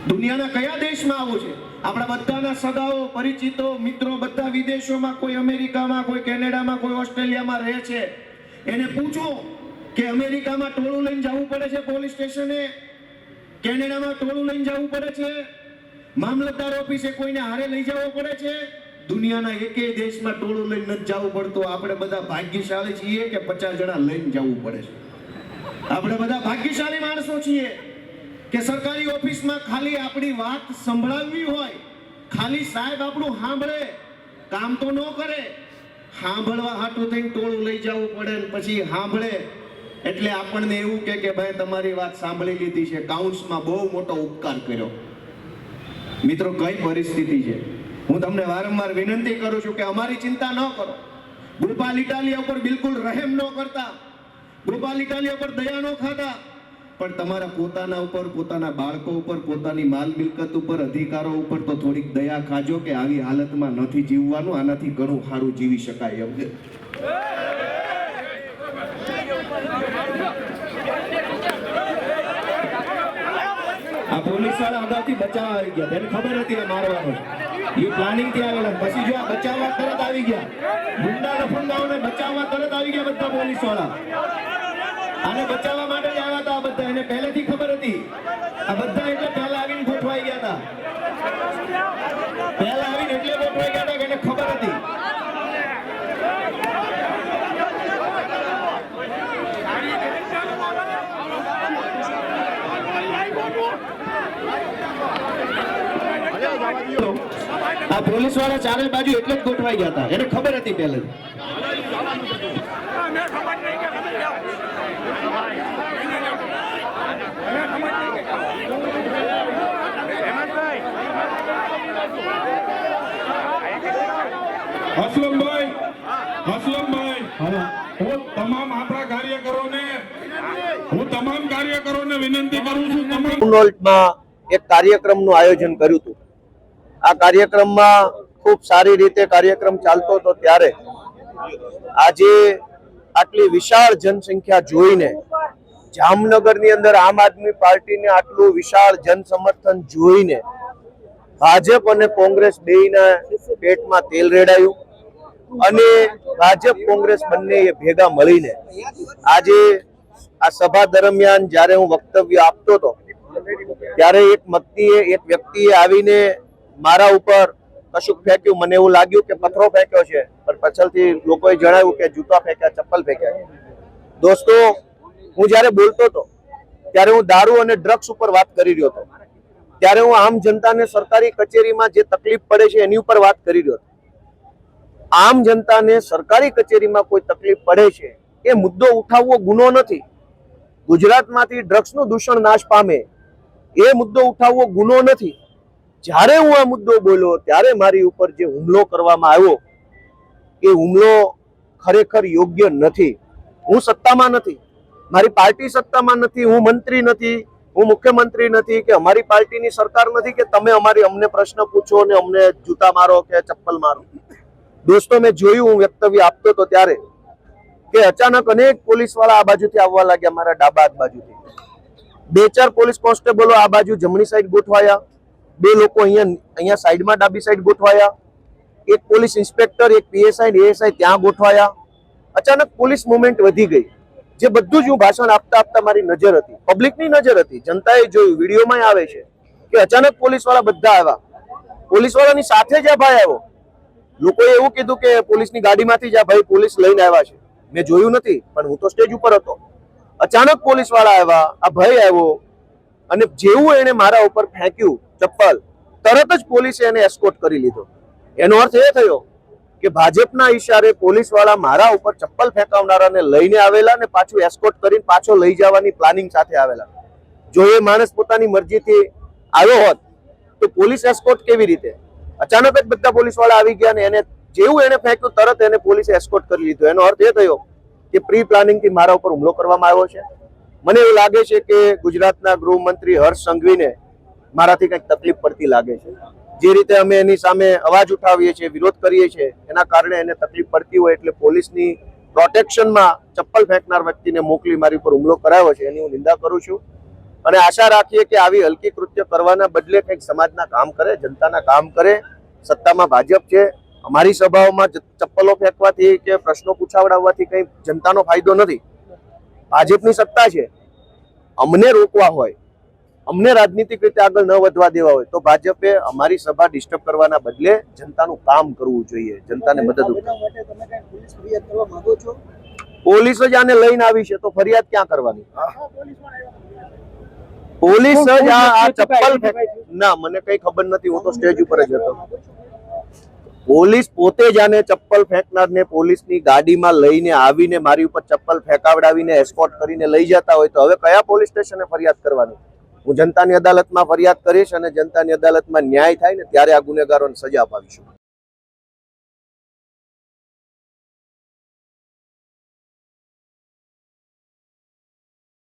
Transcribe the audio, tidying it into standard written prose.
દુનિયાના કયા દેશમાં આવું છે? આપણા બધાના સગાઓ, પરિચિતો, મિત્રો બધા વિદેશોમાં, કોઈ અમેરિકામાં, કોઈ કેનેડામાં, કોઈ ઓસ્ટ્રેલિયામાં રહે છે. એને પૂછો કે અમેરિકામાં ટોળું લઈને જવું પડે છે પોલીસ સ્ટેશને, કેનેડામાં ટોળું લઈને જવું પડે છે, મામલતદાર ઓફિસે કોઈને હારે લઈ જવો પડે છે. દુનિયાના એકેય દેશમાં ટોળું લઈને નથી જવું પડતું. આપણે બધા ભાગ્યશાળી છીએ કે 50 જણા લઈને જવું પડે છે. આપણે બધા ભાગ્યશાળી માણસો છીએ કે સરકારી ઓફિસમાં ખાલી આપણી વાત સંભળાવવી હોય, ખાલી સાહેબ આપણું સાંભળે, કામ તો ન કરે, સાંભળવા હાટું થઈને ટોળું લઈ જવું પડે. પછી સાંભળે એટલે આપણને એવું કે ભાઈ તમારી વાત સાંભળી લીધી છે, કાઉન્સમાં બહુ મોટો ઉપકાર કર્યો. મિત્રો, કઈ પરિસ્થિતિ છે? હું તમને વારંવાર વિનંતી કરું છું કે અમારી ચિંતા ન કરો. ગોપાલ ઇટાલિયા ઉપર બિલકુલ રહેમ ન કરતા, ગોપાલ ઇટાલિયા ઉપર દયા ન ખાતા, પણ તમારા પોતાના ઉપર, પોતાના બાળકો ઉપર, પોતાની માલ મિલકત ઉપર, અધિકારો ઉપર તો થોડીક દયા ખાજો કે આવી હાલતમાં નથી જીવવાનું, આનાથી ઘણું સારું જીવી શકાય એમ છે. આ પોલીસ વાળા અગાઉથી બચાવવા આવી ગયા, તેને ખબર હતી આ મારવાનો છે, એ પ્લાનિંગ થી આવેલા. પછી જો આ બચાવવા તરત આવી ગયા, ગુંડા લફંગાઓને બચાવવા તરત આવી ગયા બધા પોલીસ વાળા. આને બચાવવા માટે જ આવ્યા હતા બધા, એને પહેલેથી ખબર હતી. આ બધા એટલે પહેલા આવીને ગોઠવાઈ ગયા હતા, પહેલા આવીને એટલે ગોઠવાઈ ગયા હતા કે એને ખબર હતી. આ પોલીસ વાળા ચારે બાજુ એટલે જ ગોઠવાઈ ગયા હતા, એને ખબર હતી પહેલેથી. હસલમભાઈ, હું તમામ આપણા કાર્યકરોને વિનંતી કરું છું. એક કાર્યક્રમનું આયોજન કર્યું હતું. આ કાર્યક્રમમાં ખૂબ સારી રીતે કાર્યક્રમ ચાલતો હતો ત્યારે આજે આટલી વિશાળ જનસંખ્યા જોઈને, જામનગરની અંદર આમ આદમી પાર્ટીને આટલું વિશાળ જનસમર્થન જોઈને ભાજપ અને કોંગ્રેસ બેયના પેટમાં તેલ રેડાયું અને ભાજપ કોંગ્રેસ બંને ભેગા મળીને આજે આ સભા દરમિયાન જ્યારે હું વક્તવ્ય આપતો હતો ત્યારે એક વ્યક્તિએ આવીને મારા ઉપર કશુંક ફેંક્યું. મને એવું લાગ્યું કે પથ્થરો ફેંક્યો છે, પણ પાછળથી લોકોએ જણાવ્યું કે જૂતા ફેંક્યા, ચપ્પલ ફેંક્યા. દોસ્તો, હું જ્યારે બોલતો હતો ત્યારે હું દારૂ અને ડ્રગ્સ ઉપર વાત કરી રહ્યો હતો, ત્યારે હું આમ જનતાને સરકારી કચેરીમાં જે તકલીફ પડે છે એની ઉપર વાત કરી રહ્યો હતો. આમ જનતાને સરકારી કચેરીમાં કોઈ તકલીફ પડે છે એ મુદ્દો ઉઠાવવો ગુનો નથી. ગુજરાતમાંથી ડ્રગ્સનું દૂષણ નાશ પામે એ મુદ્દો ઉઠાવવો ગુનો નથી. જ્યારે હું આ મુદ્દો બોલ્યો ત્યારે મારી ઉપર જે હુમલો કરવામાં આવ્યો એ હુમલો ખરેખર યોગ્ય નથી. હું સત્તામાં નથી, મારી પાર્ટી સત્તામાં નથી, હું મંત્રી નથી, હું મુખ્યમંત્રી નથી, કે અમારી પાર્ટીની સરકાર નથી કે તમે અમને પ્રશ્ન પૂછો અને અમને જૂતા મારો કે ચપ્પલ મારો. દોસ્તો, મેં જોયું, હું વક્તવ્ય આપતો હતો ત્યારે કે અચાનક અનેક પોલીસ વાળા આ બાજુથી આવવા લાગ્યા, મારા ડાબા હાથ બાજુથી. 2-4 પોલીસ કોન્સ્ટેબલો આ બાજુ જમણી સાઈડ ગોઠવાયા, 2 લોકો અહીંયા સાઈડમાં ડાબી સાઈડ ગોઠવાયા, એક પોલીસ ઇન્સ્પેક્ટર, એક પીએસઆઈ એએસઆઈ ત્યાં ગોઠવાયા. અચાનક પોલીસ મુવમેન્ટ વધી ગઈ. જે બધું જ હું ભાષણ આપતા મારી નજર હતી, પબ્લિકની નજર હતી, જનતાએ જોયું, વિડીયોમાં આવે છે કે અચાનક પોલીસ વાળા બધા આવ્યા. પોલીસ વાળાની સાથે જ આ ભાઈ આવ્યો. લોકોએ એવું કીધું કે પોલીસની ગાડીમાંથી જ આ ભાઈ પોલીસ લઈને આવ્યા છે. મેં જોયું નથી, પણ હું તો સ્ટેજ ઉપર હતો. અચાનક પોલીસ વાળા આવ્યા, આ ભાઈ આવ્યો અને જેવું એને મારા ઉપર ફેંક્યું ચપ્પલ, તરત જ પોલીસે એને એસ્કોર્ટ કરી લીધો. એનો અર્થ એ થયો કે ભાજપના ઈશારે પોલીસ વાળા મારા ઉપર ચપ્પલ ફેંકાવનારાને લઈને આવેલા અને પાછું એસ્કોર્ટ કરીને પાછો લઈ જવાની પ્લાનિંગ સાથે આવેલા. જો એ માણસ પોતાની મરજીથી આવ્યો હોત તો પોલીસ એસ્કોર્ટ કેવી રીતે? અચાનક જ બધા પોલીસ વાળા આવી ગયા અને એને જેવું એને ફેંક્યું તરત એને પોલીસે એસ્કોર્ટ કરી લીધો. એનો અર્થ એ થયો કે પ્રી પ્લાનિંગ થી મારા ઉપર હુમલો કરવામાં આવ્યો છે. મને એવું લાગે છે કે ગુજરાતના ગૃહમંત્રી હર્ષ સંઘવીને મારાથી કંઈક તકલીફ પડતી લાગે છે. જે રીતે અમે એની સામે અવાજ ઉઠાવીએ છીએ, વિરોધ કરીએ છીએ, એના કારણે એને તકલીફ પડતી હોય એટલે પોલીસની પ્રોટેક્શનમાં ચપ્પલ ફેંકનાર વ્યક્તિને મોકલી મારી ઉપર હુમલો કરાયો છે, એની હું નિંદા કરું છું. અને આશા રાખીએ કે આવી હલકી કૃત્ય કરવાના બદલે કંઈક સમાજના કામ કરે, જનતાના કામ કરે. સત્તામાં ભાજપ છે, અમારી સભાઓમાં ચપ્પલો ફેંકવાથી કે પ્રશ્નો પૂછાવડાવવાથી કંઈ જનતાનો ફાયદો નથી. ભાજપની સત્તા છે, અમને રોકવા હોય, અમને રાજનીતિક રીતે આગળ ન વધવા દેવા હોય તો ભાજપે અમારી સભા ડિસ્ટર્બ કરવાના બદલે જનતાનું કામ કરવું જોઈએ, જનતાને મદદ. પોલીસ જ આને લઈને આવી છે તો ફરિયાદ ક્યાં કરવાની? પોલીસ જ આ ચપ્પલ ના, મને કઈ ખબર નથી, હું તો સ્ટેજ ઉપર જ હતો. પોલીસ પોતે જ આને ચપ્પલ ફેંકનારને પોલીસની ગાડીમાં લઈને આવીને મારી ઉપર ચપ્પલ ફેંકાવડાવીને એસ્કોર્ટ કરીને લઈ જતા હોય તો હવે કયા પોલીસ સ્ટેશને ફરિયાદ કરવાની? હું જનતાની અદાલતમાં ફરિયાદ કરીશ અને જનતાની અદાલતમાં ન્યાય થાય ને ત્યારે આ ગુનેગારોને સજા અપાવીશું.